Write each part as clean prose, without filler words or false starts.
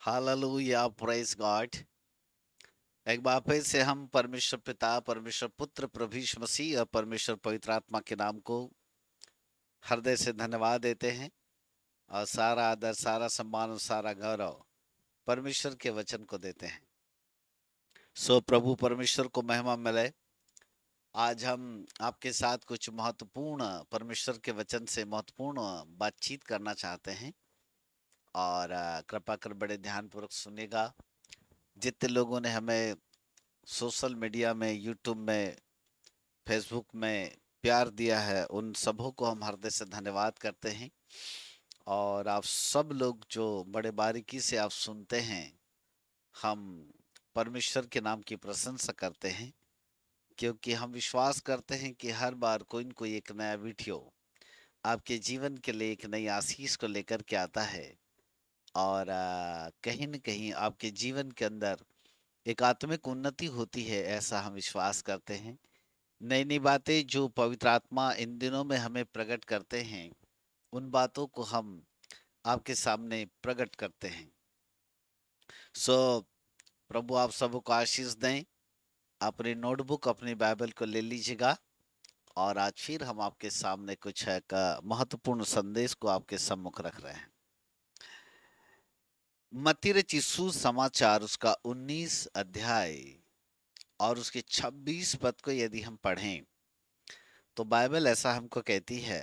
Hallelujah, praise God. एक बार फिर से हम परमेश्वर पिता, परमेश्वर पुत्र, प्रभु यीशु मसीह और परमेश्वर पवित्र आत्मा के नाम को हृदय से धन्यवाद देते हैं और सारा आदर, सारा सम्मान और सारा गौरव परमेश्वर के वचन को देते हैं। सो प्रभु परमेश्वर को महिमा मिले। आज हम आपके साथ कुछ महत्वपूर्ण परमेश्वर के वचन से महत्वपूर्ण बातचीत करना चाहते हैं और कृपा कर बड़े ध्यानपूर्वक सुनेगा। जितने लोगों ने हमें सोशल मीडिया में, यूट्यूब में, फेसबुक में प्यार दिया है, उन सबों को हम हृदय से धन्यवाद करते हैं। और आप सब लोग जो बड़े बारीकी से आप सुनते हैं, हम परमेश्वर के नाम की प्रशंसा करते हैं, क्योंकि हम विश्वास करते हैं कि हर बार कोई न कोई एक नया वीडियो आपके जीवन के लिए एक नई आशीष को लेकर के आता है और कहीं न कहीं आपके जीवन के अंदर एक आत्मिक उन्नति होती है, ऐसा हम विश्वास करते हैं। नई नई बातें जो पवित्र आत्मा इन दिनों में हमें प्रकट करते हैं, उन बातों को हम आपके सामने प्रकट करते हैं। सो प्रभु आप सबको आशीष दें। अपनी नोटबुक, अपनी बाइबल को ले लीजिएगा और आज फिर हम आपके सामने कुछ एक महत्वपूर्ण संदेश को आपके सम्मुख रख रहे हैं। मत्ती रचित सुसमाचार उसका 19 अध्याय और उसके 26 पद को यदि हम पढ़ें तो बाइबल ऐसा हमको कहती है।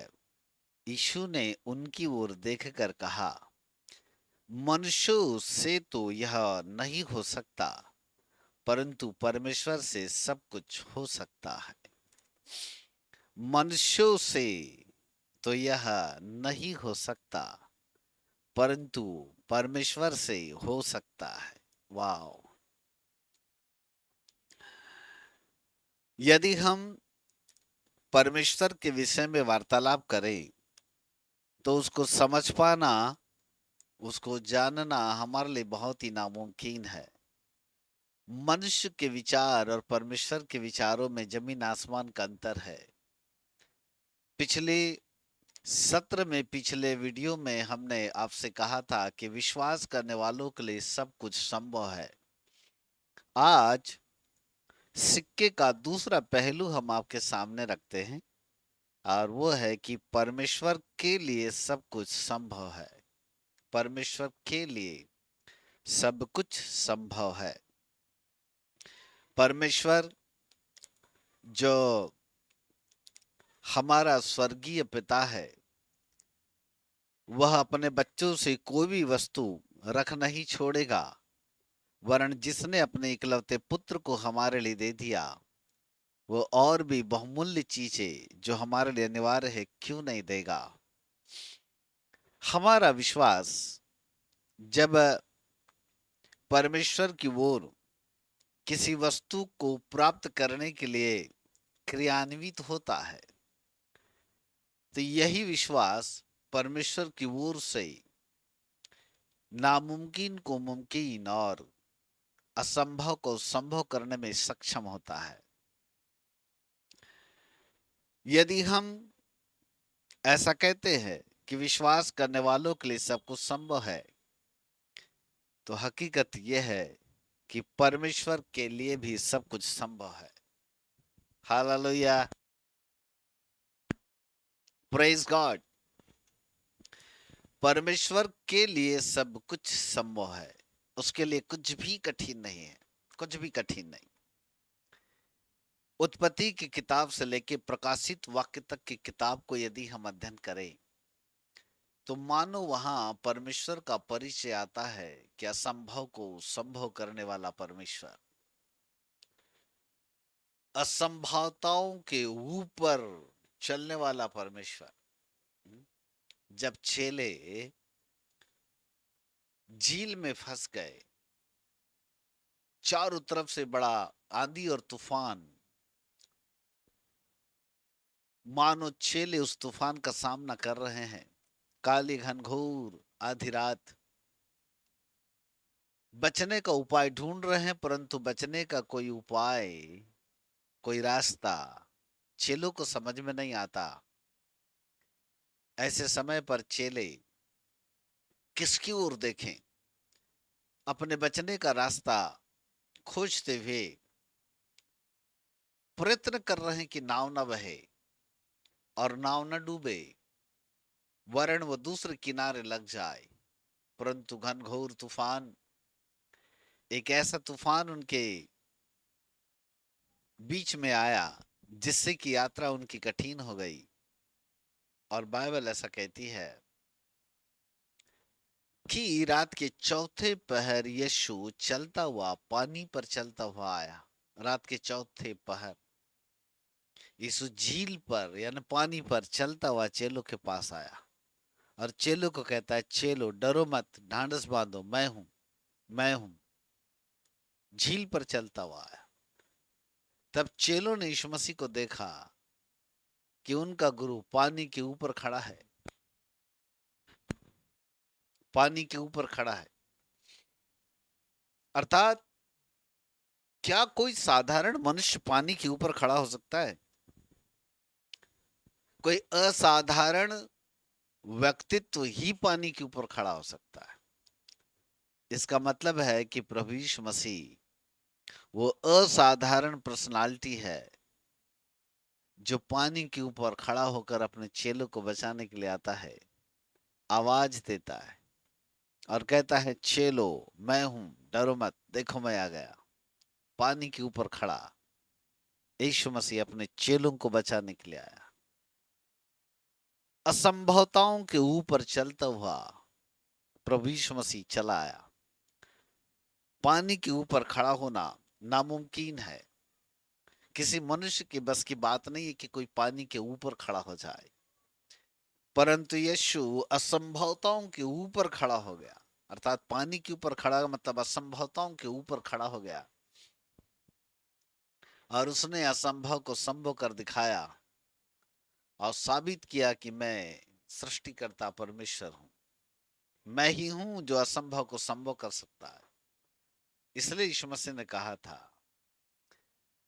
यीशु ने उनकी ओर देखकर कहा, मनुष्यों से तो यह नहीं हो सकता, परंतु परमेश्वर से सब कुछ हो सकता है। मनुष्यों से तो यह नहीं हो सकता, परंतु परमेश्वर से हो सकता है। वाओ! यदि हम परमेश्वर के विषय में वार्तालाप करें तो उसको समझ पाना, उसको जानना हमारे लिए बहुत ही नामुमकिन है। मनुष्य के विचार और परमेश्वर के विचारों में जमीन आसमान का अंतर है। पिछले सत्र में, पिछले वीडियो में हमने आपसे कहा था कि विश्वास करने वालों के लिए सब कुछ संभव है। आज सिक्के का दूसरा पहलू हम आपके सामने रखते हैं और वो है कि परमेश्वर के लिए सब कुछ संभव है। परमेश्वर के लिए सब कुछ संभव है। परमेश्वर जो हमारा स्वर्गीय पिता है, वह अपने बच्चों से कोई भी वस्तु रख नहीं छोड़ेगा, वरन जिसने अपने इकलौते पुत्र को हमारे लिए दे दिया, वो और भी बहुमूल्य चीजें जो हमारे लिए अनिवार्य है क्यों नहीं देगा। हमारा विश्वास जब परमेश्वर की ओर किसी वस्तु को प्राप्त करने के लिए क्रियान्वित होता है, तो यही विश्वास परमेश्वर की ओर से नामुमकिन को मुमकिन और असंभव को संभव करने में सक्षम होता है। यदि हम ऐसा कहते हैं कि विश्वास करने वालों के लिए सब कुछ संभव है, तो हकीकत यह है कि परमेश्वर के लिए भी सब कुछ संभव है। Hallelujah, praise God. परमेश्वर के लिए सब कुछ संभव है। उसके लिए कुछ भी कठिन नहीं है, कुछ भी कठिन नहीं। उत्पत्ति की किताब से लेकर प्रकाशित वाक्य तक की किताब को यदि हम अध्ययन करें तो मानो वहां परमेश्वर का परिचय आता है कि असंभव को संभव करने वाला परमेश्वर, असंभवताओं के ऊपर चलने वाला परमेश्वर। जब चेले झील में फंस गए, चारों तरफ से बड़ा आंधी और तूफान, मानो चेले उस तूफान का सामना कर रहे हैं। काली घनघोर आधी रात, बचने का उपाय ढूंढ रहे हैं, परंतु बचने का कोई उपाय, कोई रास्ता चेलों को समझ में नहीं आता। ऐसे समय पर चेले किसकी ओर देखें? अपने बचने का रास्ता खोजते हुए प्रयत्न कर रहे हैं कि नाव न बहे और नाव न डूबे, वरन वो दूसरे किनारे लग जाए। परंतु घनघोर तूफान, एक ऐसा तूफान उनके बीच में आया जिससे कि यात्रा उनकी कठिन हो गई। और बाइबल ऐसा कहती है कि रात के चौथे पहर यीशु चलता हुआ पानी पर चलता हुआ आया। रात के चौथे पहर यीशु झील पर यानी पानी पर चलता हुआ चेलों के पास आया और चेलों को कहता है, चेलो डरो मत, ढांढस बांधो, मैं हूं, मैं हूं। झील पर चलता हुआ आया। तब चेलों ने यीशु मसीह को देखा कि उनका गुरु पानी के ऊपर खड़ा है, पानी के ऊपर खड़ा है। अर्थात क्या कोई साधारण मनुष्य पानी के ऊपर खड़ा हो सकता है? कोई असाधारण व्यक्तित्व ही पानी के ऊपर खड़ा हो सकता है। इसका मतलब है कि प्रभु यीशु मसीह वो असाधारण पर्सनालिटी है जो पानी के ऊपर खड़ा होकर अपने चेलों को बचाने के लिए आता है, आवाज देता है और कहता है, चेलो मैं हूं, डरो मत, देखो मैं आ गया। पानी के ऊपर खड़ा यीशु मसीह अपने चेलों को बचाने के लिए आया। असंभवताओं के ऊपर चलता हुआ प्रभु यीशु मसीह चला आया। पानी के ऊपर खड़ा होना नामुमकिन है। किसी मनुष्य की बस की बात नहीं है कि कोई पानी के ऊपर खड़ा हो जाए, परंतु यीशु असंभवताओं के ऊपर खड़ा हो गया। अर्थात पानी के ऊपर खड़ा मतलब असंभवताओं के ऊपर खड़ा हो गया और उसने असंभव को संभव कर दिखाया और साबित किया कि मैं सृष्टिकर्ता परमेश्वर हूं। मैं ही हूं जो असंभव को संभव कर सकता है। इसलिए यीशु मसीह ने कहा था,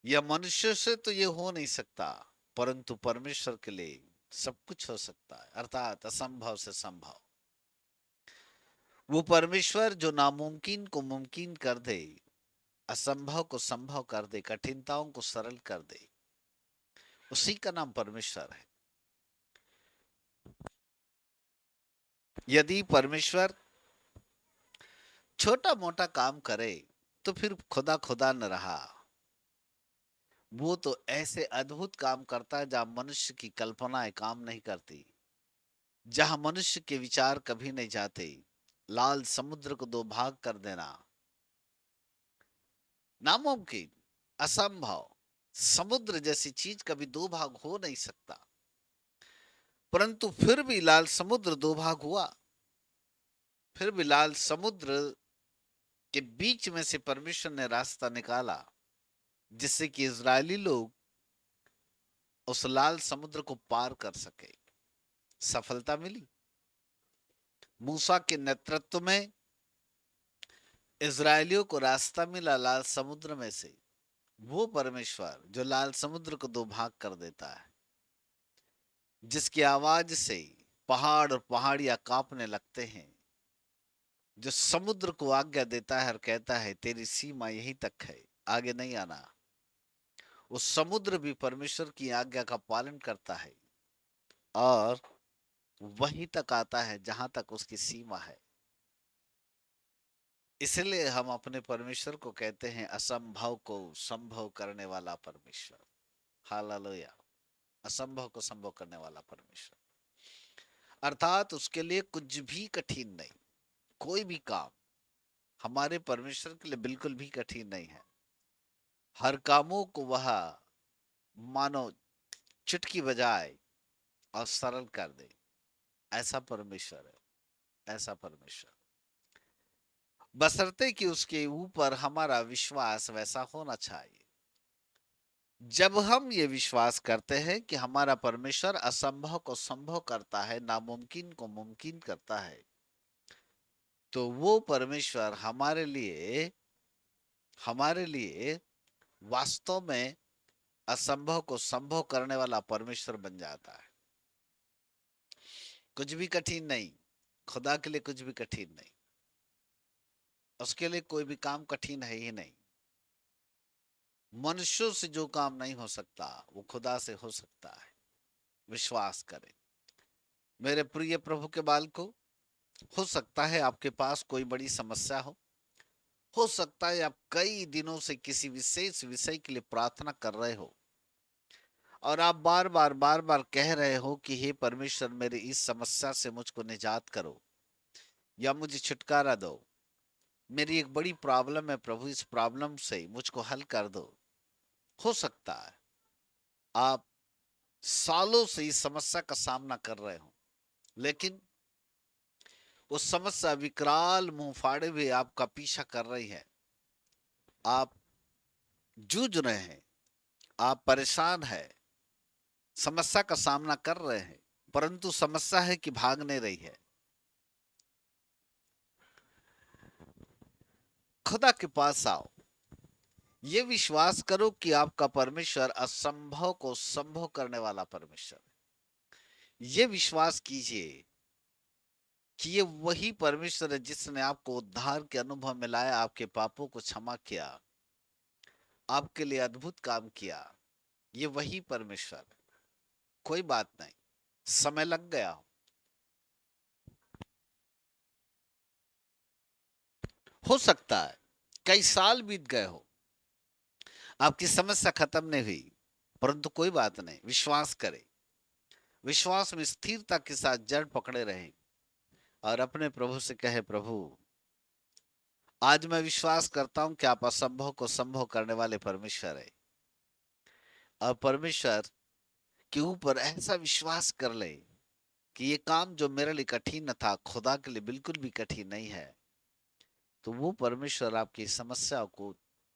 यह मनुष्य से तो ये हो नहीं सकता, परंतु परमेश्वर के लिए सब कुछ हो सकता है। अर्थात असंभव से संभव। वो परमेश्वर जो नामुमकिन को मुमकिन कर दे, असंभव को संभव कर दे, कठिनताओं को सरल कर दे, उसी का नाम परमेश्वर है। यदि परमेश्वर छोटा मोटा काम करे तो फिर खुदा खुदा न रहा। वो तो ऐसे अद्भुत काम करता है जहां मनुष्य की कल्पनाएं काम नहीं करती, जहां मनुष्य के विचार कभी नहीं जाते। लाल समुद्र को दो भाग कर देना नामुमकिन, असंभव। समुद्र जैसी चीज कभी दो भाग हो नहीं सकता, परंतु फिर भी लाल समुद्र दो भाग हुआ। फिर भी लाल समुद्र के बीच में से परमेश्वर ने रास्ता निकाला जिससे कि इजरायली लोग उस लाल समुद्र को पार कर सके। सफलता मिली। मूसा के नेतृत्व में इजरायलियों को रास्ता मिला लाल समुद्र में से। वो परमेश्वर जो लाल समुद्र को दो भाग कर देता है, जिसकी आवाज से पहाड़ और पहाड़ियां कांपने लगते हैं, जो समुद्र को आज्ञा देता है और कहता है तेरी सीमा यहीं तक है, आगे नहीं आना। उस समुद्र भी परमेश्वर की आज्ञा का पालन करता है और वहीं तक आता है जहां तक उसकी सीमा है। इसलिए हम अपने परमेश्वर को कहते हैं असंभव को संभव करने वाला परमेश्वर। हालेलुया। असंभव को संभव करने वाला परमेश्वर। अर्थात उसके लिए कुछ भी कठिन नहीं। कोई भी काम हमारे परमेश्वर के लिए बिल्कुल भी कठिन नहीं है। हर कामों को वह मानो चुटकी बजाए और सरल कर दे। ऐसा परमेश्वर है, ऐसा परमेश्वर। बशर्ते कि उसके ऊपर हमारा विश्वास वैसा होना चाहिए। जब हम ये विश्वास करते हैं कि हमारा परमेश्वर असंभव को संभव करता है, नामुमकिन को मुमकिन करता है, तो वो परमेश्वर हमारे लिए वास्तव में असंभव को संभव करने वाला परमेश्वर बन जाता है। कुछ भी कठिन नहीं, खुदा के लिए कुछ भी कठिन नहीं। उसके लिए कोई भी काम कठिन है ही नहीं। मनुष्यों से जो काम नहीं हो सकता वो खुदा से हो सकता है। विश्वास करें मेरे प्रिय प्रभु के बालको। हो सकता है आपके पास कोई बड़ी समस्या हो सकता है आप कई दिनों से किसी विशेष विषय के लिए प्रार्थना कर रहे हो और आप बार बार कह रहे हो कि हे परमेश्वर मेरी इस समस्या से मुझको निजात करो या मुझे छुटकारा दो। मेरी एक बड़ी प्रॉब्लम है प्रभु, इस प्रॉब्लम से मुझको हल कर दो। हो सकता है आप सालों से इस समस्या का सामना कर रहे हो, लेकिन वो समस्या विकराल मुंह फाड़े हुए आपका पीछा कर रही है। आप जूझ रहे हैं, आप परेशान है, समस्या का सामना कर रहे हैं, परंतु समस्या है कि भाग नहीं रही है। खुदा के पास आओ, ये विश्वास करो कि आपका परमेश्वर असंभव को संभव करने वाला परमेश्वर है। ये विश्वास कीजिए कि ये वही परमेश्वर है जिसने आपको उद्धार के अनुभव में लाया, आपके पापों को क्षमा किया, आपके लिए अद्भुत काम किया। ये वही परमेश्वर है। कोई बात नहीं, समय लग गया हो सकता है कई साल बीत गए हो, आपकी समस्या खत्म नहीं हुई, परंतु कोई बात नहीं, विश्वास करें। विश्वास में स्थिरता के साथ जड़ पकड़े रहें और अपने प्रभु से कहे, प्रभु आज मैं विश्वास करता हूं कि आप असंभव को संभव करने वाले परमेश्वर है। और परमेश्वर के ऊपर ऐसा विश्वास कर ले कि ये काम जो मेरे लिए कठिन था खुदा के लिए बिल्कुल भी कठिन नहीं है, तो वो परमेश्वर आपकी समस्या को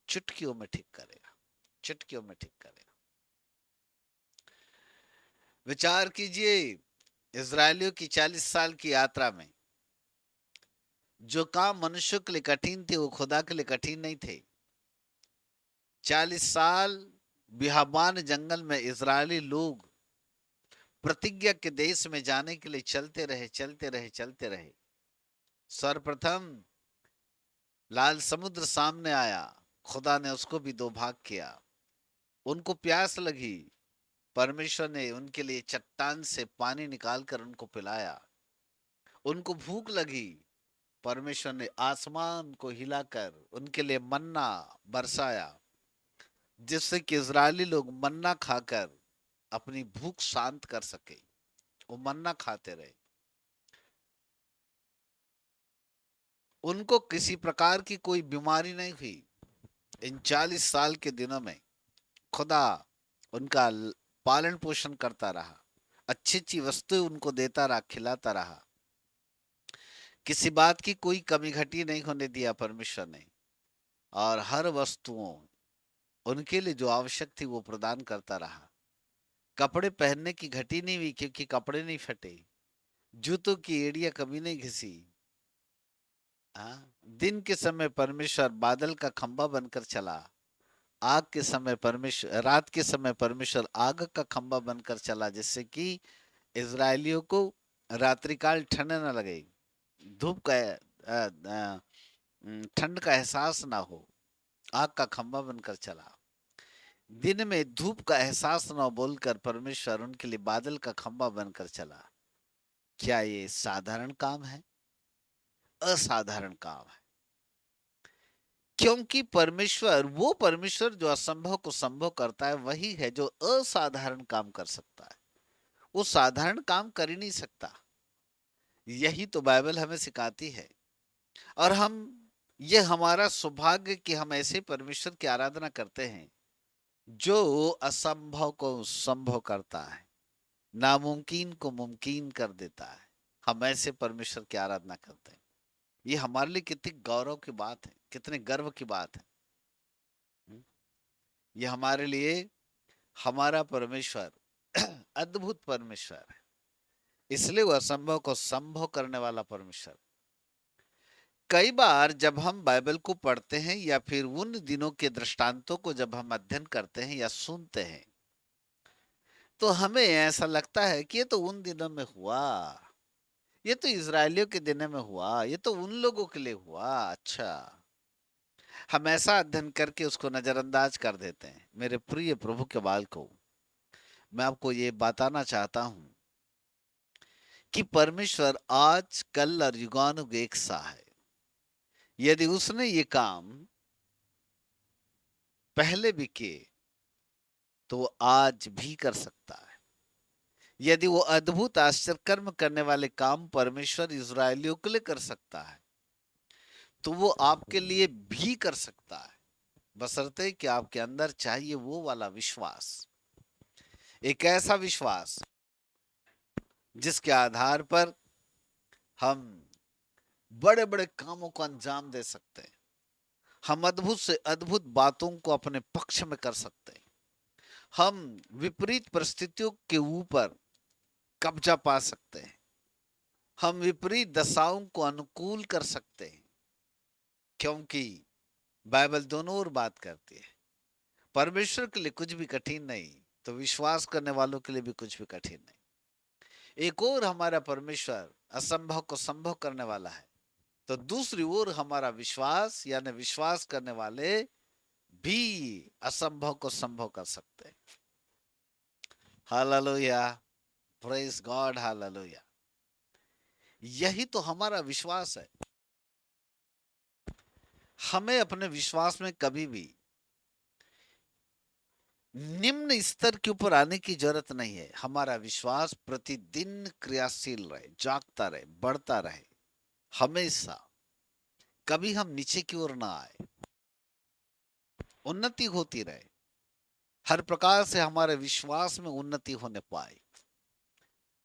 चुटकियों में ठीक करेगा, चुटकियों में ठीक करेगा। विचार कीजिए, इजरायलियों की 40 साल की यात्रा में जो काम मनुष्य के लिए कठिन थे वो खुदा के लिए कठिन नहीं थे। 40 साल बियाबान जंगल में इजरायली लोग प्रतिज्ञा के देश में जाने के लिए चलते रहे, चलते रहे, चलते रहे। सर्वप्रथम लाल समुद्र सामने आया, खुदा ने उसको भी दो भाग किया। उनको प्यास लगी, परमेश्वर ने उनके लिए चट्टान से पानी निकालकर उनको पिलाया। उनको भूख लगी, परमेश्वर ने आसमान को हिलाकर उनके लिए मन्ना बरसाया, जिससे कि इजरायली लोग मन्ना खाकर अपनी भूख शांत कर सके। वो मन्ना खाते रहे, उनको किसी प्रकार की कोई बीमारी नहीं हुई। इन 40 साल के दिनों में खुदा उनका पालन पोषण करता रहा, अच्छी अच्छी वस्तुएं उनको देता रहा, खिलाता रहा। किसी बात की कोई कमी घटी नहीं होने दिया परमेश्वर ने, और हर वस्तुओं उनके लिए जो आवश्यक थी वो प्रदान करता रहा। कपड़े पहनने की घटी नहीं हुई क्योंकि कपड़े नहीं फटे, जूतों की एड़ियां कभी नहीं घिसी। हाँ, दिन के समय परमेश्वर बादल का खंभा बनकर चला, आग के समय परमेश्वर, रात के समय परमेश्वर आग का खंभा बनकर चला, जिससे कि इजरायलियों को रात्रिकाल ठंड न लगे, धूप का ठंड का एहसास ना हो। आग का खंभा बनकर चला, दिन में धूप का एहसास ना हो बोलकर परमेश्वर उनके लिए बादल का खंभा बनकर चला। क्या ये साधारण काम है? असाधारण काम है, क्योंकि परमेश्वर, वो परमेश्वर जो असंभव को संभव करता है, वही है जो असाधारण काम कर सकता है। वो साधारण काम कर ही नहीं सकता। यही तो बाइबल हमें सिखाती है। और हम, ये हमारा सौभाग्य कि हम ऐसे परमेश्वर की आराधना करते हैं जो असंभव को संभव करता है, नामुमकिन को मुमकिन कर देता है। हम ऐसे परमेश्वर की आराधना करते हैं। ये हमारे लिए कितनी गौरव की बात है, कितने गर्व की बात है। हम्म? ये हमारे लिए, हमारा परमेश्वर अद्भुत परमेश्वर है, इसलिए वो असंभव को संभव करने वाला परमेश्वर। कई बार जब हम बाइबल को पढ़ते हैं या फिर उन दिनों के दृष्टांतों को जब हम अध्ययन करते हैं या सुनते हैं, तो हमें ऐसा लगता है कि ये तो उन दिनों में हुआ, ये तो इजरायलियों के दिन में हुआ, ये तो उन लोगों के लिए हुआ। अच्छा, हम ऐसा अध्ययन करके उसको नजरअंदाज कर देते हैं। मेरे प्रिय प्रभु के बाल को, मैं आपको ये बताना चाहता हूं कि परमेश्वर आज कल और युगानुग एक सा है। यदि उसने ये काम पहले भी किए तो वो आज भी कर सकता है। यदि वो अद्भुत आश्चर्य कर्म करने वाले काम परमेश्वर इजरायलियों के लिए कर सकता है तो वो आपके लिए भी कर सकता है, बशर्ते कि आपके अंदर चाहिए वो वाला विश्वास। एक ऐसा विश्वास जिसके आधार पर हम बड़े बड़े कामों को अंजाम दे सकते हैं, हम अद्भुत से अद्भुत बातों को अपने पक्ष में कर सकते हैं, हम विपरीत परिस्थितियों के ऊपर कब्जा पा सकते हैं, हम विपरीत दशाओं को अनुकूल कर सकते हैं। क्योंकि बाइबल दोनों ओर बात करती है। परमेश्वर के लिए कुछ भी कठिन नहीं, तो विश्वास करने वालों के लिए भी कुछ भी कठिन नहीं। एक और हमारा परमेश्वर असंभव को संभव करने वाला है, तो दूसरी ओर हमारा विश्वास यानी विश्वास करने वाले भी असंभव को संभव कर सकते हैं। Hallelujah, praise God, hallelujah. यही तो हमारा विश्वास है। हमें अपने विश्वास में कभी भी निम्न स्तर के ऊपर आने की जरूरत नहीं है। हमारा विश्वास प्रतिदिन क्रियाशील रहे, जागता रहे, बढ़ता रहे, हमेशा। कभी हम नीचे की ओर ना आए, उन्नति होती रहे, हर प्रकार से हमारे विश्वास में उन्नति होने पाए।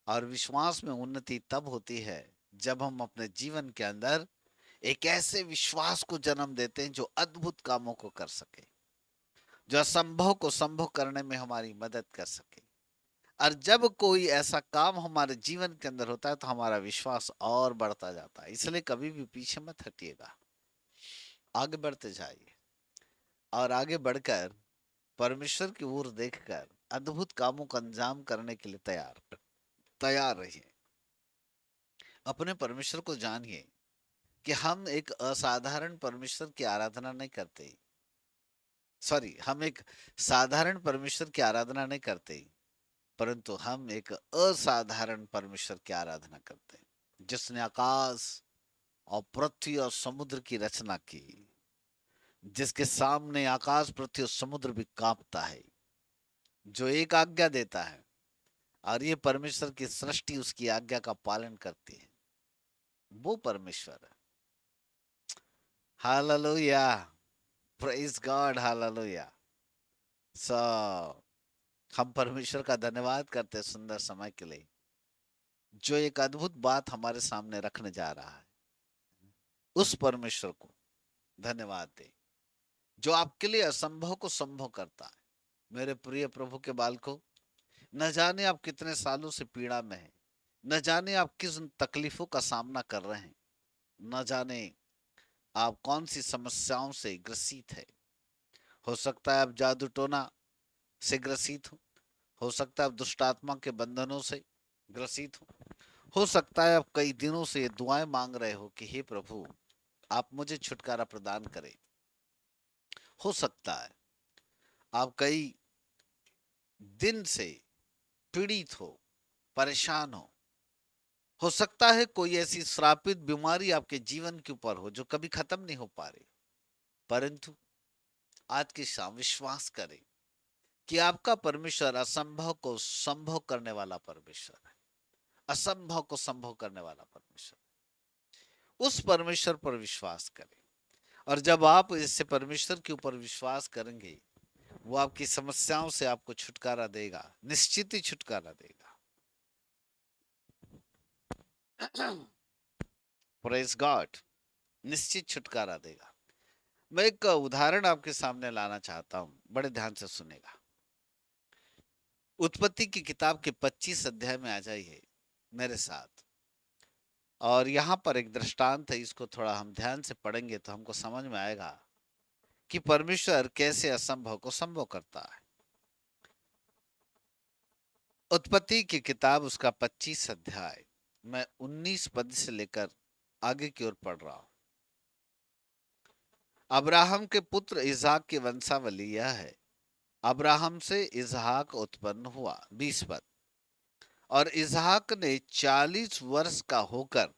और विश्वास में उन्नति तब होती है जब हम अपने जीवन के अंदर एक ऐसे विश्वास को जन्म देते हैं जो अद्भुत कामों को कर सके, जो असंभव को संभव करने में हमारी मदद कर सके। और जब कोई ऐसा काम हमारे जीवन के अंदर होता है तो हमारा विश्वास और बढ़ता जाता है। इसलिए कभी भी पीछे मत हटिएगा, आगे बढ़ते जाइए और आगे बढ़कर परमेश्वर की ओर देखकर अद्भुत कामों का अंजाम करने के लिए तैयार तैयार रहिए। अपने परमेश्वर को जानिए कि हम एक असाधारण परमेश्वर की आराधना नहीं करते। सॉरी, हम एक साधारण परमेश्वर की आराधना नहीं करते, परंतु हम एक असाधारण परमेश्वर की आराधना करते हैं, जिसने आकाश और पृथ्वी और समुद्र की रचना की, जिसके सामने आकाश, पृथ्वी और समुद्र भी कांपता है, जो एक आज्ञा देता है और ये परमेश्वर की सृष्टि उसकी आज्ञा का पालन करती है। वो परमेश्वर है। Hallelujah, praise God, hallelujah. So हम परमेश्वर का धन्यवाद करते हैं सुंदर समय के लिए, जो एक अद्भुत बात हमारे सामने रखने जा रहा है। उस परमेश्वर को धन्यवाद दे जो आपके लिए असंभव को संभव करता है। मेरे प्रिय प्रभु के बालकों, न जाने आप कितने सालों से पीड़ा में हैं, न जाने आप किस तकलीफों का सामना कर रहे हैं, न जाने आप कौन सी समस्याओं से ग्रसित है। हो सकता है आप जादू टोना से ग्रसित हो सकता है आप दुष्ट आत्मा के बंधनों से ग्रसित हो सकता है आप कई दिनों से ये दुआएं मांग रहे हो कि हे प्रभु आप मुझे छुटकारा प्रदान करें। हो सकता है आप कई दिन से पीड़ित हो, परेशान हो सकता है कोई ऐसी श्रापित बीमारी आपके जीवन के ऊपर हो जो कभी खत्म नहीं हो पा रही, परंतु आज की शाम विश्वास करें कि आपका परमेश्वर असंभव को संभव करने वाला परमेश्वर है। असंभव को संभव करने वाला परमेश्वर, उस परमेश्वर पर विश्वास करें। और जब आप इससे परमेश्वर के ऊपर विश्वास करेंगे, वो आपकी समस्याओं से आपको छुटकारा देगा, निश्चित ही छुटकारा देगा। प्रेज गॉड, निश्चित छुटकारा देगा। मैं एक उदाहरण आपके सामने लाना चाहता हूं, बड़े ध्यान से सुनेगा। उत्पत्ति की किताब के 25 अध्याय में आ जाइए मेरे साथ। और यहाँ पर एक दृष्टांत है, इसको थोड़ा हम ध्यान से पढ़ेंगे तो हमको समझ में आएगा कि परमेश्वर कैसे असंभव को संभव करता है। उत्पत्ति की किताब उसका 25 अध्याय, मैं 19 पद से लेकर आगे की ओर पढ़ रहा हूं। अब्राहम के पुत्र इसहाक की वंशावली यह है। अब्राहम से इसहाक उत्पन्न हुआ। 20 पद। और इसहाक ने 40 वर्ष का होकर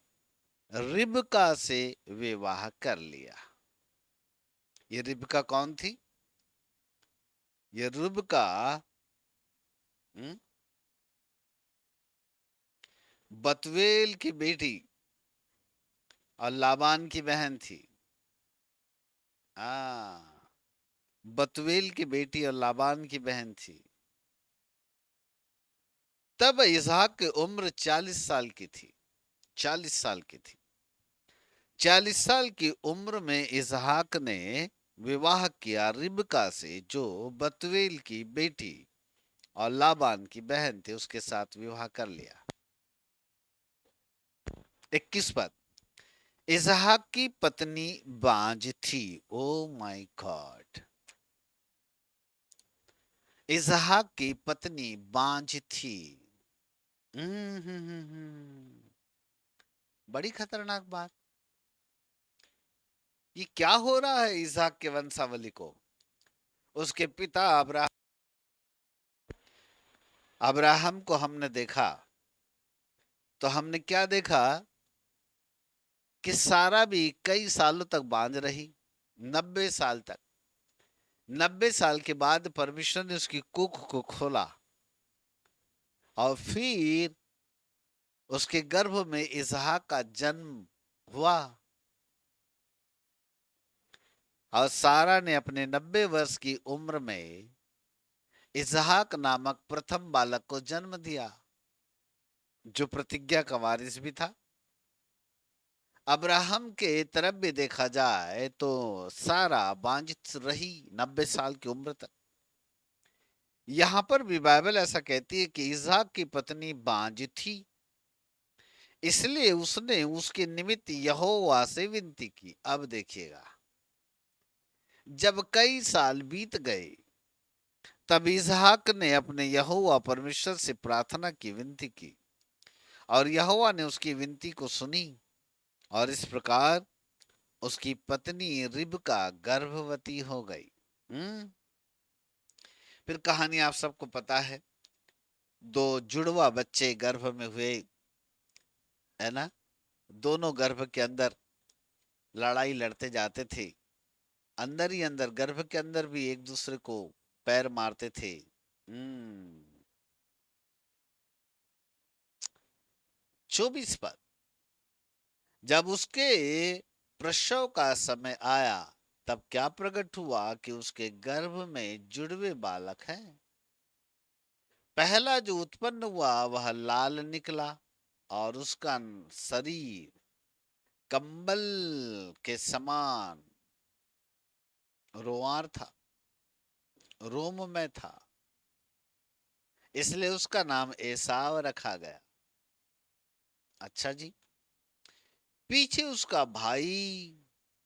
रिबका से विवाह कर लिया। ये रिबका कौन थी? ये रिबका हम्म, बतवेल की बेटी और लाबान की बहन थी। हाँ, बतवेल की बेटी और लाबान की बहन थी। तब इसहाक की उम्र 40 साल की थी। 40 साल की थी। 40 साल की उम्र में इसहाक ने विवाह किया रिबका से, जो बतवेल की बेटी और लाबान की बहन थी, उसके साथ विवाह कर लिया। 21 पद। इसहाक की पत्नी बांझ थी। Oh my God. इसहाक की पत्नी बांझ थी। बड़ी खतरनाक बात। ये क्या हो रहा है इसहाक के वंशावली को? उसके पिता अब्राहम को हमने देखा तो हमने क्या देखा कि सारा भी कई सालों तक बांझ रही। 90 साल तक। 90 साल के बाद परमेश्वर ने उसकी कुख को खोला और फिर उसके गर्भ में इसहाक का जन्म हुआ। और सारा ने अपने 90 वर्ष की उम्र में इसहाक नामक प्रथम बालक को जन्म दिया, जो प्रतिज्ञा का वारिस भी था। अब्राहम के तरफ भी देखा जाए तो सारा बांझ रही 90 साल की उम्र तक। यहां पर भी बाइबल ऐसा कहती है कि इसहाक की पत्नी बांझ थी, इसलिए उसने उसके निमित्त यहोवा से विनती की। अब देखिएगा, जब कई साल बीत गए तब इसहाक ने अपने यहोवा परमेश्वर से प्रार्थना की, विनती की, और यहोवा ने उसकी विनती को सुनी। और इस प्रकार उसकी पत्नी रिबका गर्भवती हो गई। हम्म फिर कहानी आप सबको पता है। दो जुड़वा बच्चे गर्भ में हुए, है ना? दोनों गर्भ के अंदर लड़ाई लड़ते जाते थे। अंदर ही अंदर, गर्भ के अंदर भी एक दूसरे को पैर मारते थे। 24 पद। जब उसके प्रसव का समय आया तब क्या प्रकट हुआ कि उसके गर्भ में जुड़वे बालक हैं। पहला जो उत्पन्न हुआ वह लाल निकला और उसका शरीर कंबल के समान रोआर था, रोम में था, इसलिए उसका नाम एसाव रखा गया। अच्छा जी। पीछे उसका भाई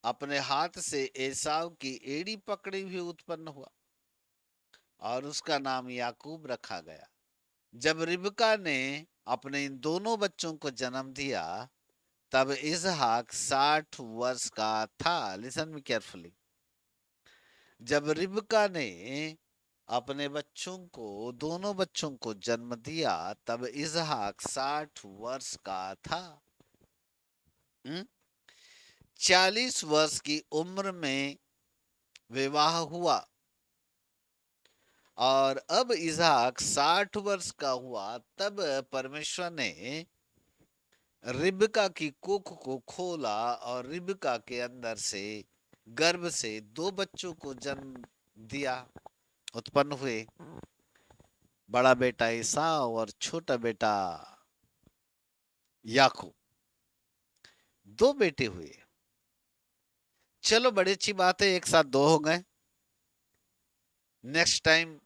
अपने हाथ से एसाव की एड़ी पकड़े हुए उत्पन्न हुआ और उसका नाम याकूब रखा गया। जब रिबका ने अपने इन दोनों बच्चों को जन्म दिया तब इसहाक 60 वर्ष का था। Listen me carefully. जब रिबका ने अपने बच्चों को, दोनों बच्चों को जन्म दिया तब इसहाक 60 वर्ष का था। 40 वर्ष की उम्र में विवाह हुआ और अब इसहाक 60 वर्ष का हुआ तब परमेश्वर ने रिबका की कोख को खोला और रिबका के अंदर से, गर्भ से, दो बच्चों को जन्म दिया, उत्पन्न हुए। बड़ा बेटा ईसाव और छोटा बेटा याकूब। दो बेटे हुए। चलो, बड़ी अच्छी बात है, एक साथ दो हो गए। नेक्स्ट टाइम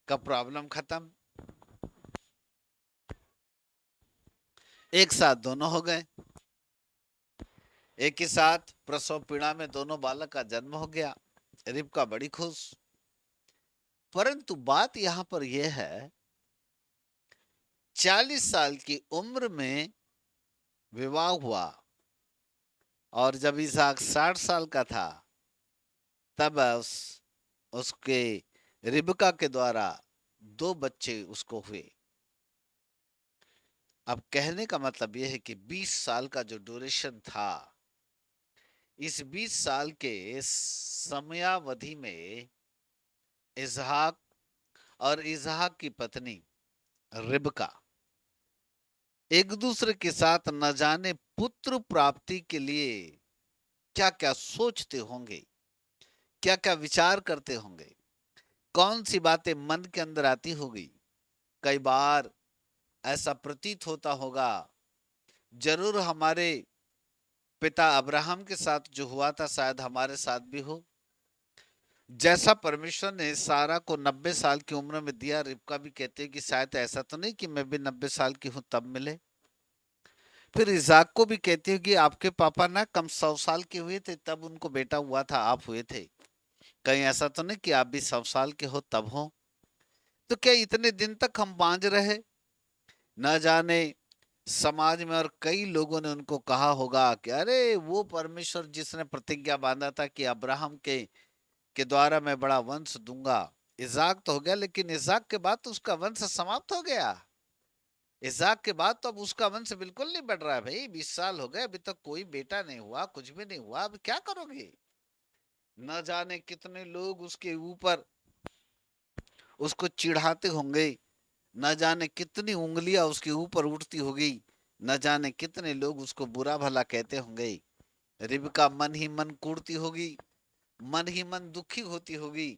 का प्रॉब्लम खत्म। एक साथ दोनों हो गए। एक ही साथ प्रसव पीड़ा में दोनों बालक का जन्म हो गया। रिबका बड़ी खुश। परंतु बात यहां पर यह है, 40 साल की उम्र में विवाह हुआ, और जब इसहाक 60 साल का था तब उसके रिबका के द्वारा 2 बच्चे उसको हुए। अब कहने का मतलब यह है कि 20 साल का जो ड्यूरेशन था, इस 20 साल के समयावधि में इसहाक और इसहाक की पत्नी रिबका एक दूसरे के साथ न जाने पुत्र प्राप्ति के लिए क्या क्या सोचते होंगे, क्या क्या विचार करते होंगे, कौन सी बातें मन के अंदर आती होगी। कई बार ऐसा प्रतीत होता होगा, जरूर हमारे पिता अब्राहम के साथ जो हुआ था शायद हमारे साथ भी हो। जैसा परमेश्वर ने सारा को 90 साल की उम्र में दिया, रिबका भी कहते हैं कि शायद ऐसा तो नहीं कि मैं भी 90 साल की हूं तब मिले। फिर इजाक को भी कहती है कि आपके पापा ना कम 100 साल के हुए थे तब उनको बेटा हुआ था, आप हुए थे। कहीं ऐसा तो नहीं कि आप भी 100 साल के हो तब हो। तो क्या इतने दिन तक हम बांझ रहे? न जाने समाज में और कई लोगों ने उनको कहा होगा कि अरे वो परमेश्वर जिसने प्रतिज्ञा बांधा था कि अब्राहम के द्वारा मैं बड़ा वंश दूंगा। इजाक तो हो गया, लेकिन इजाक के बाद तो उसका वंश समाप्त हो गया। इसाक के बाद तो अब उसका वंश बिल्कुल नहीं बढ़ रहा है भाई। 20 साल हो गए, अभी तक कोई बेटा नहीं हुआ, कुछ भी नहीं हुआ, अब क्या करोगे? न जाने कितने लोग उसके ऊपर उसको चिढ़ाते होंगे, न जाने कितनी उंगलियां उसके ऊपर उठती होगी, न जाने कितने लोग उसको बुरा भला कहते होंगे। रिबका मन ही मन कूड़ती होगी, मन ही मन दुखी होती होगी,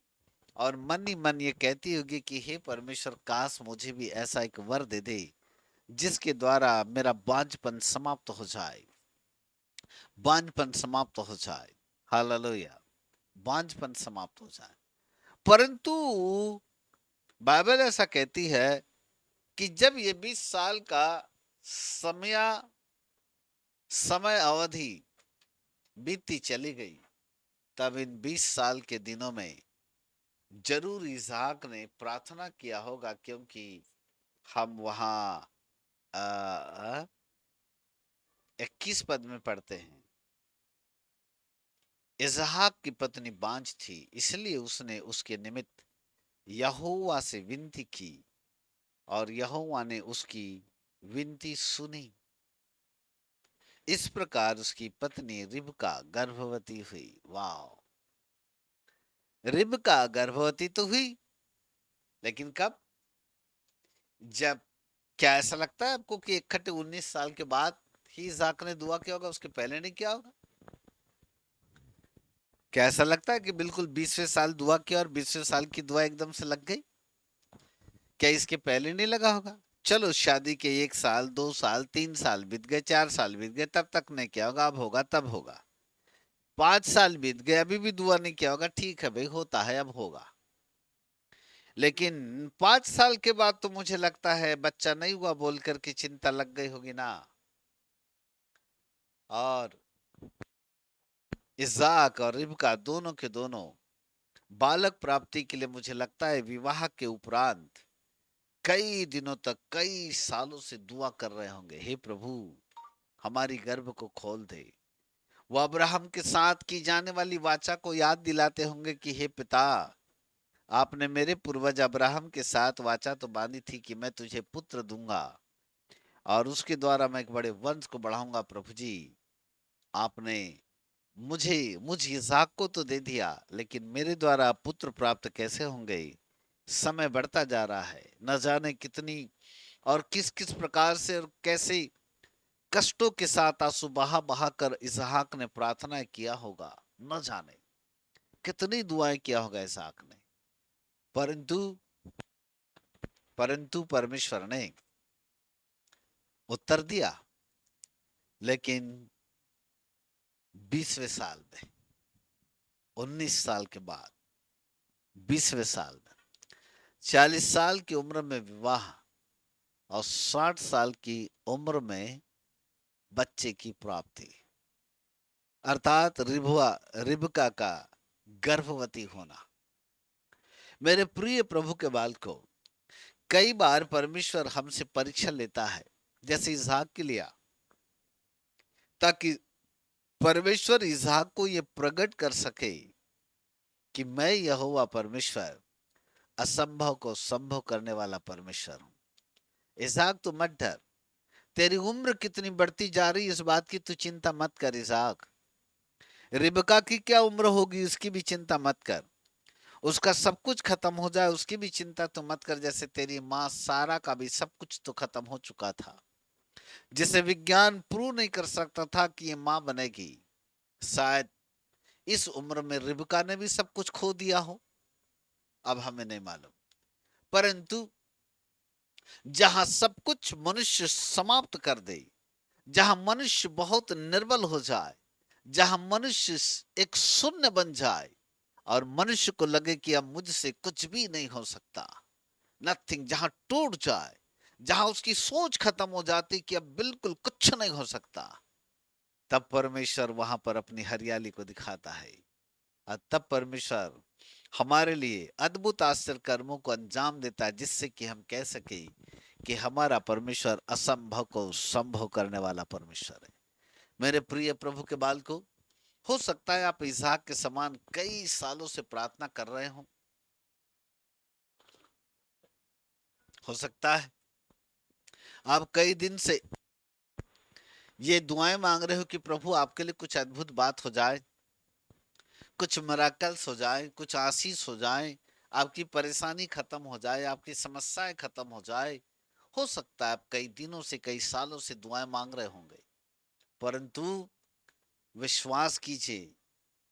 और मन ही मन ये कहती होगी कि हे परमेश्वर, काश मुझे भी ऐसा एक वर दे दे जिसके द्वारा मेरा बांझपन समाप्त हो जाए, बांझपन समाप्त हो जाए। हालेलुया। बांझपन समाप्त हो जाए। परंतु बाइबल ऐसा कहती है कि जब ये 20 साल का समय समय अवधि बीतती चली गई, तब इन 20 साल के दिनों में जरूर इसहाक ने प्रार्थना किया होगा, क्योंकि हम वहां 21 पद में पढ़ते हैं, इसहाक की पत्नी बांझ थी, इसलिए उसने उसके निमित्त यहोवा से विनती की, और यहोवा ने उसकी विनती सुनी। इस प्रकार उसकी पत्नी रिबका गर्भवती हुई। वाह! रिबका गर्भवती तो हुई, लेकिन कब? जब, क्या ऐसा लगता है आपको कि इकट्ठे 19 साल के बाद ही इसहाक ने दुआ किया होगा, उसके पहले नहीं किया होगा? क्या ऐसा लगता है कि बिल्कुल 20वें साल दुआ किया और 20वें साल की दुआ एकदम से लग गई? क्या इसके पहले नहीं लगा होगा? चलो शादी के 1 साल, 2 साल, 3 साल बीत गए, 4 साल बीत गए, तब तक नहीं किया होगा, अब होगा तब होगा। 5 साल बीत गए, अभी भी दुआ नहीं किया होगा, ठीक है भाई, होता है, अब होगा। लेकिन 5 साल के बाद तो मुझे लगता है बच्चा नहीं हुआ बोल करके चिंता लग गई होगी ना। और इज़ाक और रिबका दोनों के दोनों बालक प्राप्ति के लिए मुझे लगता है विवाह के उपरांत कई दिनों तक, कई सालों से दुआ कर रहे होंगे, हे प्रभु हमारी गर्भ को खोल दे। वो अब्राहम के साथ की जाने वाली वाचा को याद दिलाते होंगे कि हे पिता, आपने मेरे पूर्वज अब्राहम के साथ वाचा तो बांधी थी कि मैं तुझे पुत्र दूंगा और उसके द्वारा मैं एक बड़े वंश को बढ़ाऊंगा। प्रभु जी, आपने मुझ इसहाक को तो दे दिया, लेकिन मेरे द्वारा पुत्र प्राप्त कैसे होंगे? समय बढ़ता जा रहा है, न जाने कितनी और किस किस प्रकार से और कैसे कष्टों के साथ आंसू बहा बहा कर इसहाक ने प्रार्थना किया होगा। न जाने कितनी दुआएं किया होगा इसहाक ने। परंतु परंतु परमेश्वर ने उत्तर दिया। लेकिन 20वें साल में, 19 साल के बाद 20वें साल में, 40 साल की उम्र में विवाह और 60 साल की उम्र में बच्चे की प्राप्ति, अर्थात रिबका का गर्भवती होना। मेरे प्रिय प्रभु के बालकों, कई बार परमेश्वर हमसे परीक्षा लेता है, जैसे इसहाक के लिया। ताकि परमेश्वर इसहाक को ये प्रकट कर सके कि मैं यहोवा परमेश्वर असंभव को संभव करने वाला परमेश्वर हूं। इसहाक तू मत डर, तेरी उम्र कितनी बढ़ती जा रही इस बात की तू चिंता मत कर इसहाक। रिबका की क्या उम्र होगी उसकी भी चिंता मत कर, उसका सब कुछ खत्म हो जाए उसकी भी चिंता तो मत कर। जैसे तेरी माँ सारा का भी सब कुछ तो खत्म हो चुका था, जिसे विज्ञान प्रूव नहीं कर सकता था कि ये माँ बनेगी, शायद इस उम्र में रिबका ने भी सब कुछ खो दिया हो, अब हमें नहीं मालूम। परंतु जहां सब कुछ मनुष्य समाप्त कर दे, जहां मनुष्य बहुत निर्बल हो जाए, जहां मनुष्य एक शून्य बन जाए और मनुष्य को लगे कि अब मुझसे कुछ भी नहीं हो सकता, नथिंग, जहां टूट जाए, जहां उसकी सोच खत्म हो जाती कि अब बिल्कुल कुछ नहीं हो सकता, तब परमेश्वर वहां पर अपनी हरियाली को दिखाता है। और तब परमेश्वर हमारे लिए अद्भुत आश्चर्य कर्मों को अंजाम देता है, जिससे कि हम कह सके कि हमारा परमेश्वर असंभव को संभव करने वाला परमेश्वर है। मेरे प्रिय प्रभु के बाल को, हो सकता है आप इसहाक के समान कई सालों से प्रार्थना कर रहे हो, हो सकता है आप कई दिन से ये दुआएं मांग रहे हो कि प्रभु आपके लिए कुछ अद्भुत बात हो जाए, कुछ मिराकल्स हो जाए, कुछ आशीष हो जाए, आपकी परेशानी खत्म हो जाए, आपकी समस्याएं खत्म हो जाए। हो सकता है आप कई दिनों से कई सालों से दुआएं मांग रहे होंगे, परंतु विश्वास कीजिए,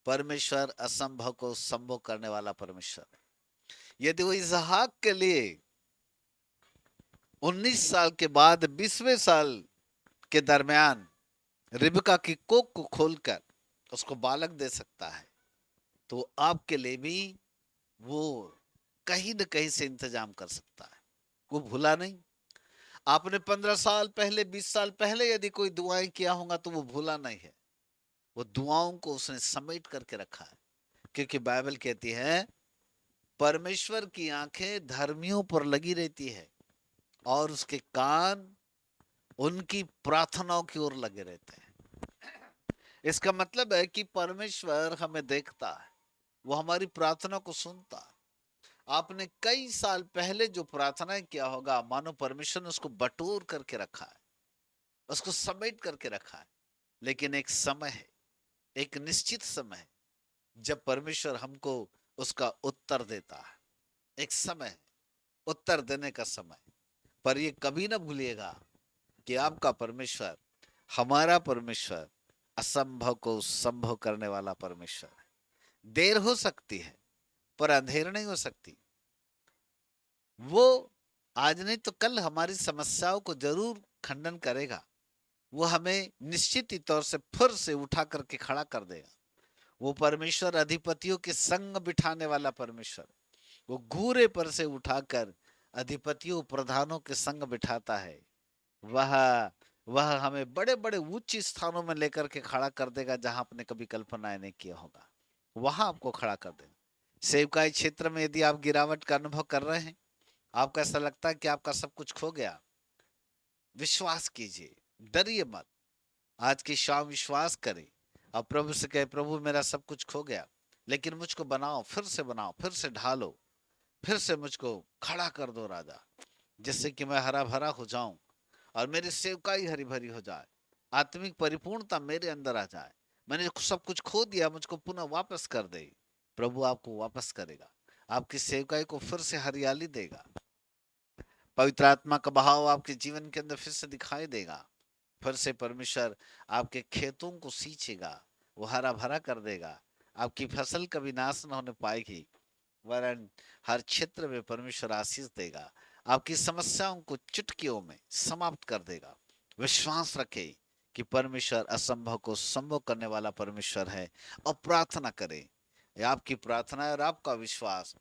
परमेश्वर असंभव को संभव करने वाला परमेश्वर है। यदि वो इसहाक के लिए 19 साल के बाद 20वें साल के दरमियान रिबका की कोख को खोलकर उसको बालक दे सकता है, तो आपके लिए भी वो कहीं न कहीं से इंतजाम कर सकता है। वो भूला नहीं। आपने 15 साल पहले, 20 साल पहले यदि कोई दुआएं किया होगा तो वो भूला नहीं है। वो दुआओं को उसने समेट करके रखा है, क्योंकि बाइबल कहती है परमेश्वर की आंखें धर्मियों पर लगी रहती है और उसके कान उनकी प्रार्थनाओं की ओर लगे रहते हैं। इसका मतलब है कि परमेश्वर हमें देखता है, वो हमारी प्रार्थना को सुनता है। आपने कई साल पहले जो प्रार्थनाएं किया होगा, मानो परमेश्वर ने उसको बटोर करके रखा है, उसको समेट करके रखा है। लेकिन एक समय है, एक निश्चित समय है जब परमेश्वर हमको उसका उत्तर देता है। एक समय है, उत्तर देने का समय। पर ये कभी ना भूलिएगा कि आपका परमेश्वर, हमारा परमेश्वर असंभव को संभव करने वाला परमेश्वर है। देर हो सकती है पर अंधेर नहीं हो सकती। वो आज नहीं तो कल हमारी समस्याओं को जरूर खंडन करेगा। वो हमें निश्चित ही तौर से फिर से उठा करके खड़ा कर देगा। वो परमेश्वर अधिपतियों के संग बिठाने वाला परमेश्वर, वो घूरे पर से उठाकर अधिपतियों प्रधानों के संग बिठाता है। वह वह हमें बड़े बड़े उच्च स्थानों में लेकर के खड़ा कर देगा, जहां आपने कभी कल्पना नहीं किया होगा, वहां आपको खड़ा कर देगा। सेवकाई क्षेत्र में यदि आप गिरावट का अनुभव कर रहे हैं, आपको ऐसा लगता है कि आपका सब कुछ खो गया, विश्वास कीजिए, डरिए मत। आज की शाम विश्वास करें और प्रभु से कहे, प्रभु मेरा सब कुछ खो गया, लेकिन मुझको बनाओ, फिर से ढालो, फिर से मुझको खड़ा कर दो राजा, जिससे कि मैं हरा भरा हो जाऊं और मेरी सेवकाई हरी भरी हो जाए, आत्मिक परिपूर्णता मेरे अंदर आ जाए। मैंने सब कुछ खो दिया, मुझको पुनः वापस कर दे। प्रभु आपको वापस करेगा, आपकी सेवकाई को फिर से हरियाली देगा, पवित्र आत्मा का बहाव आपके जीवन के अंदर फिर से दिखाई देगा। फिर से परमेश्वर आपके खेतों को सींचेगा, वो हरा भरा कर देगा। आपकी फसल कभी नाश न होने पाएगी, वरन हर क्षेत्र में परमेश्वर आशीष देगा। आपकी समस्याओं को चुटकियों में समाप्त कर देगा। विश्वास रखें कि परमेश्वर असंभव को संभव करने वाला परमेश्वर है, और प्रार्थना करें। आपकी प्रार्थना और आपका विश्वास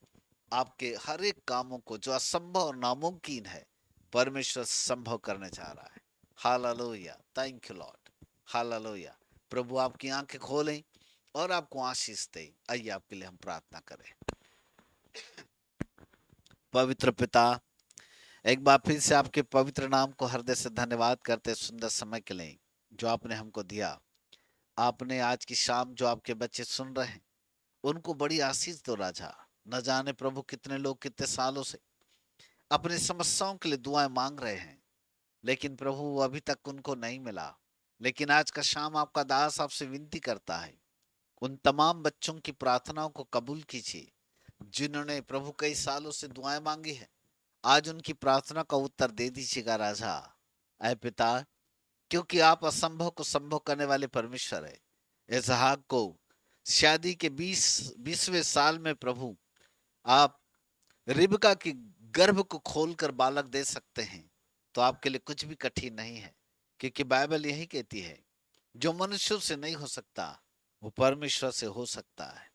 आपके हर एक कामों को, जो असंभव और नामुमकिन है, परमेश्वर संभव करने जा रहा है। Hallelujah, thank you Lord, hallelujah. प्रभु आपकी आंखें खोलें और आपको आशीष दे। आइए आपके लिए हम प्रार्थना करें। पवित्र पिता, एक बार फिर से आपके पवित्र नाम को हृदय से धन्यवाद करते, सुंदर समय के लिए जो आपने हमको दिया। आपने आज की शाम जो आपके बच्चे सुन रहे हैं उनको बड़ी आशीष दो राजा। न जाने प्रभु कितने लोग कितने सालों से अपनी समस्याओं के लिए दुआएं मांग रहे हैं, लेकिन प्रभु अभी तक उनको नहीं मिला। लेकिन आज का शाम आपका दास आपसे विनती करता है, उन तमाम बच्चों की प्रार्थनाओं को कबूल कीजिए जिन्होंने प्रभु कई सालों से दुआएं मांगी है। आज उनकी प्रार्थना का उत्तर दे दीजिएगा राजा। ऐ पिता, क्योंकि आप असंभव को संभव करने वाले परमेश्वर है। इसहाक को शादी के 20वें साल में प्रभु आप रिबका की गर्भ को खोलकर बालक दे सकते हैं, तो आपके लिए कुछ भी कठिन नहीं है। क्योंकि बाइबल यही कहती है, जो मनुष्यों से नहीं हो सकता वो परमेश्वर से हो सकता है।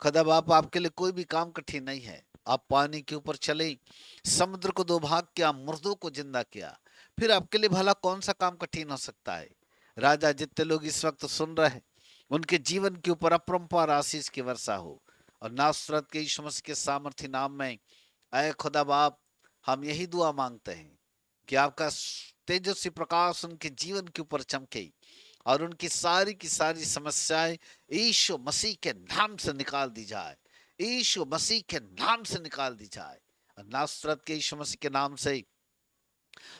खुदा बाप, आपके लिए कोई भी काम कठिन नहीं है। आप पानी के ऊपर चले, समुद्र को दो भाग किया, मुर्दों को जिंदा किया, फिर आपके लिए भला कौन सा काम कठिन हो सकता है। राजा, जितने लोग इस वक्त सुन रहे हैं उनके जीवन के ऊपर अपरंपार आशीष की वर्षा हो। और नासरत के यीशु मसीह के सामर्थी नाम में अय खुदा बाप, हम यही दुआ मांगते हैं कि आपका तेजस्वी प्रकाश उनके जीवन के ऊपर चमके और उनकी सारी की सारी समस्याएं यीशु मसीह के नाम से निकाल दी जाए। यीशु मसीह के नाम से निकाल दी जाए। और नासरत के यीशु मसीह के नाम से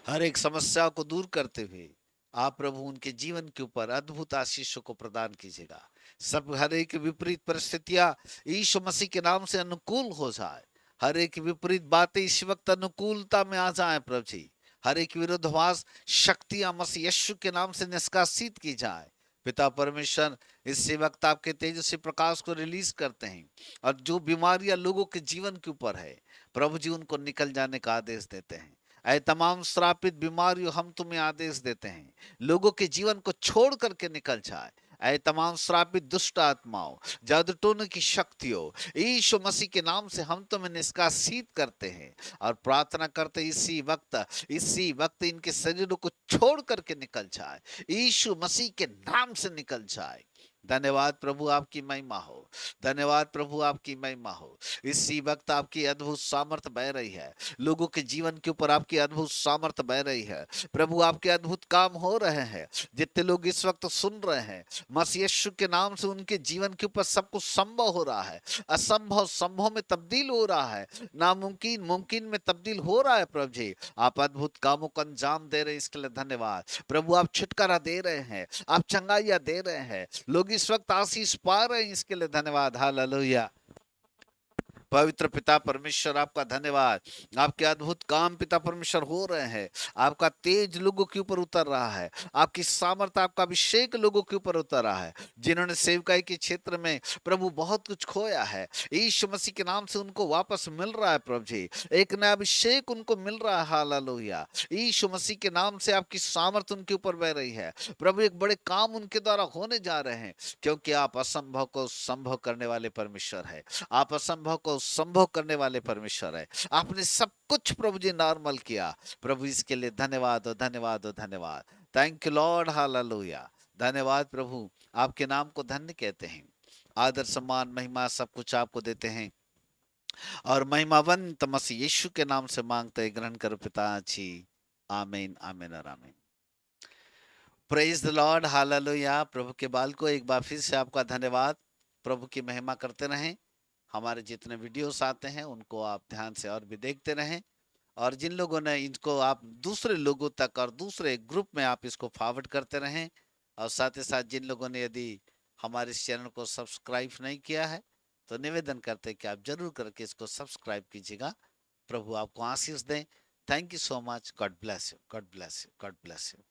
हर एक समस्या को दूर करते हुए आप प्रभु उनके जीवन के ऊपर अद्भुत आशीषों को प्रदान कीजिएगा। सब हर एक विपरीत परिस्थितियां यीशु मसीह के नाम से अनुकूल हो जाए। हर एक विपरीत बातें इस वक्त अनुकूलता में आ जाए प्रभु जी। हर एक विरोधाभास शक्तियां मसीह यीशु के नाम से निष्कासित की जाए। पिता परमेश्वर, इसी वक्त आपके तेजस्वी प्रकाश को रिलीज करते हैं और जो बीमारियां लोगों के जीवन के ऊपर है प्रभु जी, उनको निकल जाने का आदेश देते हैं। ऐ तमाम श्रापित बीमारियों, हम तुम्हें आदेश देते हैं लोगों के जीवन को छोड़ करके निकल जाए। ऐ तमाम श्रापित दुष्ट आत्माओं, जादू टोने की शक्तियों, यीशु मसीह के नाम से हम तुम्हें निष्कासित करते हैं और प्रार्थना करते इसी वक्त इनके शरीरों को छोड़ करके निकल जाए। यीशु मसीह के नाम से निकल जाए। धन्यवाद प्रभु, आपकी महिमा हो। धन्यवाद प्रभु, आपकी महिमा हो। इसी वक्त आपकी अद्भुत सामर्थ बह रही है, लोगों के जीवन के ऊपर आपकी अद्भुत सामर्थ बह रही है। प्रभु, आपके अद्भुत काम हो रहे हैं। जितने लोग इस वक्त सुन रहे हैं, मसीह यीशु के नाम से उनके जीवन के ऊपर सब कुछ संभव हो रहा है। असंभव संभव में तब्दील हो रहा है, नामुमकिन मुमकिन में तब्दील हो रहा है। प्रभु जी, आप अद्भुत कामों को अंजाम दे रहे हैं, इसके लिए धन्यवाद। प्रभु, आप छुटकारा दे रहे हैं, आप चंगाइयां दे रहे हैं, लोग इस वक्त आशीष पा रहे हैं, इसके लिए धन्यवाद। हालेलुया। पवित्र पिता परमेश्वर, आपका धन्यवाद। आपके अद्भुत काम पिता परमेश्वर हो रहे हैं। आपका तेज लोगों के ऊपर उतर रहा है, आपकी सामर्थ, आपका अभिषेक लोगों के ऊपर उतर रहा है। जिन्होंने सेवकाई के क्षेत्र में प्रभु बहुत कुछ खोया है, यीशु मसीह के नाम से उनको वापस मिल रहा है। प्रभु जी, एक नया अभिषेक उनको मिल रहा है। हालेलुया। यीशु मसीह के नाम से आपकी सामर्थ उनके ऊपर बह रही है। प्रभु, एक बड़े काम उनके द्वारा होने जा रहे हैं, क्योंकि आप असंभव को संभव करने वाले परमेश्वर है। आप असंभव को संभव करने वाले परमेश्वर है। आपने सब कुछ प्रभु जी नॉर्मल किया। प्रभु, इसके लिए धन्यवाद और धन्यवाद और धन्यवाद। Thank you Lord. हालेलुया। धन्यवाद प्रभु, आपके नाम को धन्य कहते हैं। आदर सम्मान महिमा सब कुछ आपको देते हैं और महिमावंत मसीह यीशु के नाम से मांगते हैं, ग्रहण करो पिता जी। आमीन, आमीन और आमीन। Praise the Lord. हालेलुया। प्रभु के बाल को एक बार फिर से आपका धन्यवाद। प्रभु की महिमा करते रहें। हमारे जितने वीडियोस आते हैं उनको आप ध्यान से और भी देखते रहें। और जिन लोगों ने इनको आप दूसरे लोगों तक और दूसरे ग्रुप में आप इसको फॉरवर्ड करते रहें। और साथ ही साथ जिन लोगों ने यदि हमारे इस चैनल को सब्सक्राइब नहीं किया है तो निवेदन करते हैं कि आप जरूर करके इसको सब्सक्राइब कीजिएगा। प्रभु आपको आशीष दें। Thank you so much. God bless you, God bless you, God bless you.